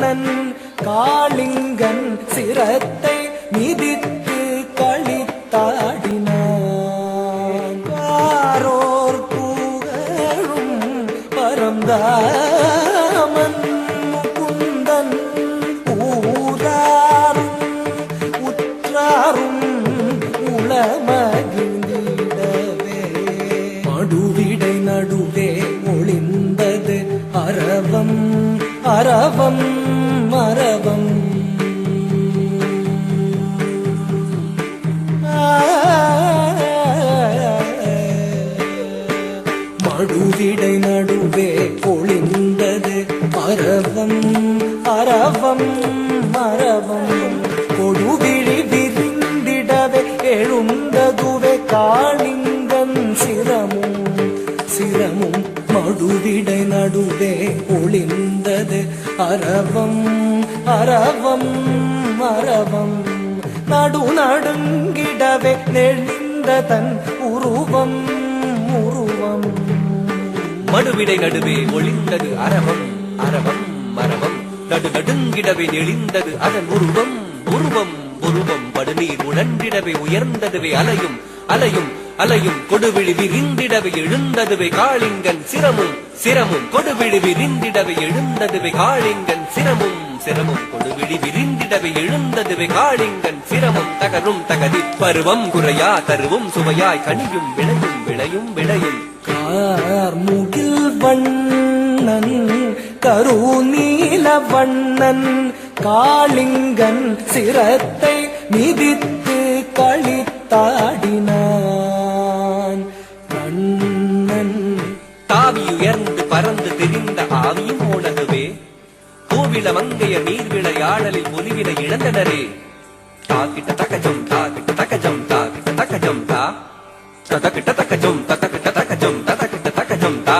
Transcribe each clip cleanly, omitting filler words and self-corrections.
கண்ணன் காளிங்கன் சிரத்தை மிதித்து களித்தாடினான். பாரோர் புகழும் பரந்தாமன் முகுந்தன் ஊராரும் உற்றாரும் உளமகிழ்ந்திடவே மடுவிடை நடுவே ஒளிந்தது அரவம் அரவம் அரவம். மடுவிடை நடுவே ஒளிந்தது அரவம் அரவம் அரவம். கொடுவிழி விரிந்திடவே எழுந்ததுவே காளிங்கன் சிரமும் சிரமும். மடுவிடை நடுவே ஒளிந்தது அரவம் அரவம் அரவம். நடு நடுங்கிடவே நெளிந்த தன் உருவம் உருவம். மடுவிடை நடுவே ஒளிந்தது அரவம் அரவம் அரவம். நடு நடுங்கிடவே நெளிந்தது அதன் உருவம் உருவம் உருவம். படுநீர் உழன்றிடவே உயர்ந்ததுவே அலையும் அலையும் அலையும். கொடுவிழி விரிந்திடவே எழுந்ததுவே காளிங்கன் சிரமும் சிரமும். கொடுவிழி விரிந்திடவே எழுந்ததுவே காளிங்கன் சிரமும் சிரமும். கொடுவிழி விரிந்திடவே எழுந்ததுவே காளிங்கன் சிரமும். தகரும் தகதி பருவம் குறையா தருவும் சுவையாய் கனியும் விளையும் விளையும் விளையும். கார்முகில் வண்ணன் கருநீல வண்ணன் காளிங்கன் சிரத்தை மிதித்து களித்தாடினான். கண்ணன் தாவி உயர்ந்து பறந்து தெரிந்த ஆவியும் போனதுவே கோவில மங்கைய நீர் விளையாடலில் ஒலிவிட இழந்தனரே. தாக்கிட்ட தக்கஜம் தாக்கிட்ட தக்கஜம் தாக்கிட்ட தக்கஜம் தா ததக்கிட்ட தக்கஜம் ததக்கிட்ட தக்கஜம் ததக்கிட்ட தக்கஜம் தா.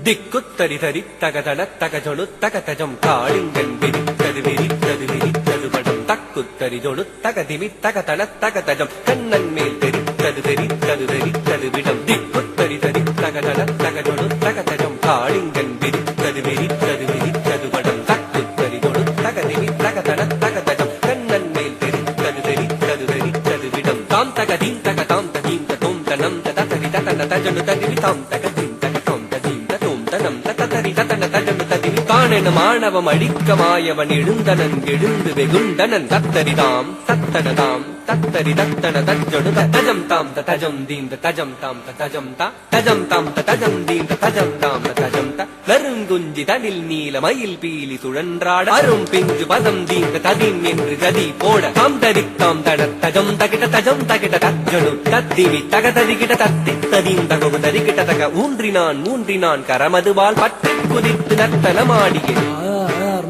திக்குத்தரி தரி தகதள தகஜொழு தகதஜம். காளிங்கன் விரித்தது விரித்தது விரித்தது படம். தக்குத்தரி ஜொழு தகதிமி தகதள தகதஜம். கண்ணன் மேல் தெரித்தது தெரித்தது தெரித்தது விடம். திக்குத்தரி தரி தகதள தகஜொழு தகதஜம். காளிங்கன் விரித்தது விரித்தது விரித்தது படம். தக்குத்தரி ஜொழு தகதிமி தகதள தகதஜம். கண்ணன் மேல் தெரித்தது தெரித்தது தெரித்தது விடம். தாம் தகதீம் தகதாம் ததீம் ததோம் தனம் ததரி ததன தஜனு ததிவி தாம் தகதீம் தகதோம் ததீம் ததோம் தனம் ததரி ததன தஜனு ததிவி. தானென மாணவம் அழிக்க மாயவன் எழுந்தனன் எழுந்து வெகுண்டனன். தத்தரிதாம் தத்தனதாம் தத்தரி தத்தன தஜனு தஜம் தாம் தஜம் தீம் தஜம் தாம் தஜம் தா தஜம் தாம் தஜம் தீம் தஜம் தாம் தஜம் த. நறுங்குஞ்சி தனில் நீல மயில் பீலி சுழன்றாட அரும் பிஞ்சு பதம் தீம் ததீம் என்று கதி போட. தாம் தரித்தாம் தட தஜம் தகிட்ட தஜம் தகிட்ட தஜனு தத்திவி தகதரிகிட்ட தத்தி ததீம் தகவு தரிகிட்ட தக. ஊன்றினான் மூன்றினான் கரமதுவால் பற்றி குதித்து நர்த்தனமாடிய.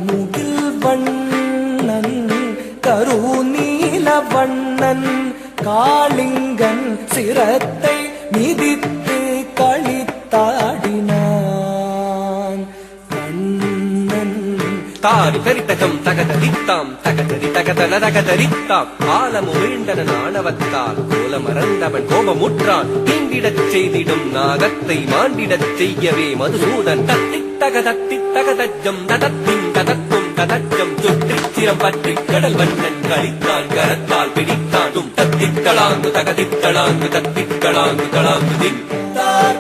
முகில் வண்ணன் கருநீல வண்ணன் காளிங்கன் சிரத்தை மிதித்து களித்தாடினான். கண்ணன் தாரு கரித்தகம் தகதரித்தாம் தகதரி தகதன தகதரித்தாம். ஆலமு வீழ்ந்தன ஆணவத்தால் கோல மறந்தவன் கோபமுற்றான். தீண்டிடச் செய்திடும் நாகத்தை மாண்டிடச் செய்யவே மதுசூதன். தத்தி தகதத்தி தகதஜம் ததத்தின் ததத்தும் ததஜம். சுற்றிச் சிரம் பற்றி கடல் வண்ணன் கழித்தான் கரத்தால் பிடித்தான். தத்தித்தளாங்கு தகதித்தளாங்கு தத்தித்தளாங்கு தளாங்கு தின்.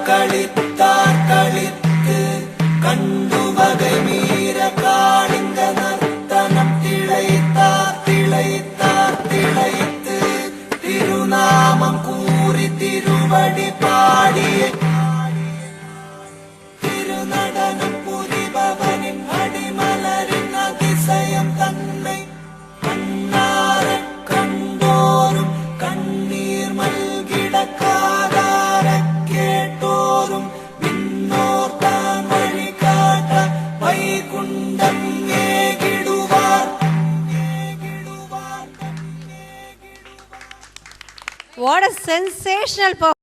களித்தார் களித்து கண்டு வகை மீற காளிங்க நர்த்தனம் திளைத்தார் திளைத்தார் திளைத்து. திருநாமம் கூறி திருவடி பாடிய திருநடனம் புரிபவனின் அடிமலரின் அதிசயம் தன்னை கண்ணார கண்டோரும் கண்ணீர் மல்கிட காதார கேட்டோரும் விண்ணோர் தான் வழி காட்ட Vaikuntham ஏகிடுவார். What a sensational performance.